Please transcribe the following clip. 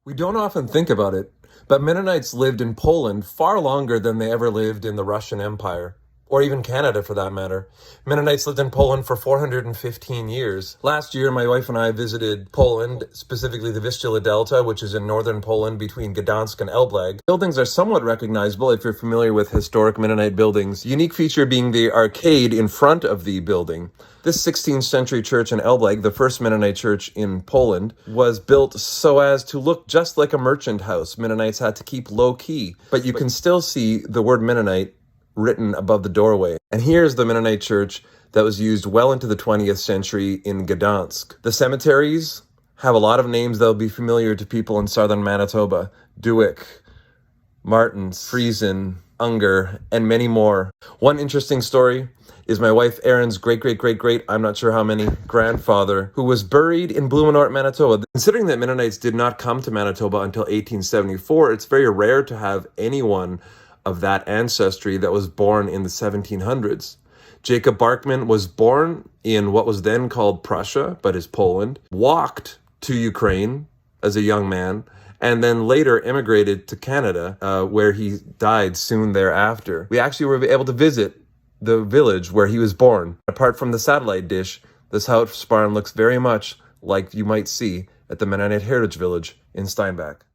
We don't often think about it, but Mennonites lived in Poland far longer than they ever lived in the Russian Empire, or even Canada for that matter. Mennonites lived in Poland for 415 years. Last year, my wife and I visited Poland, specifically the Vistula Delta, which is in northern Poland between Gdansk and Elblag. Buildings are somewhat recognizable if you're familiar with historic Mennonite buildings. Unique feature being the arcade in front of the building. This 16th century church in Elblag, the first Mennonite church in Poland, was built so as to look just like a merchant house. Mennonites had to keep low key, but you can still see the word Mennonite written above the doorway. And here's the Mennonite church that was used well into the 20th century in Gdansk. The cemeteries have a lot of names that will be familiar to people in southern Manitoba. Dewick, Martins, Friesen, Unger, and many more. One interesting story is my wife Erin's great, I'm not sure how many, grandfather, who was buried in Blumenort, Manitoba. Considering that Mennonites did not come to Manitoba until 1874, it's very rare to have anyone of that ancestry that was born in the 1700s. Jacob Barkman was born in what was then called Prussia, but is Poland, walked to Ukraine as a young man, and then later immigrated to Canada, where he died soon thereafter. We actually were able to visit the village where he was born. Apart from the satellite dish, this house barn looks very much like you might see at the Mennonite Heritage Village in Steinbach.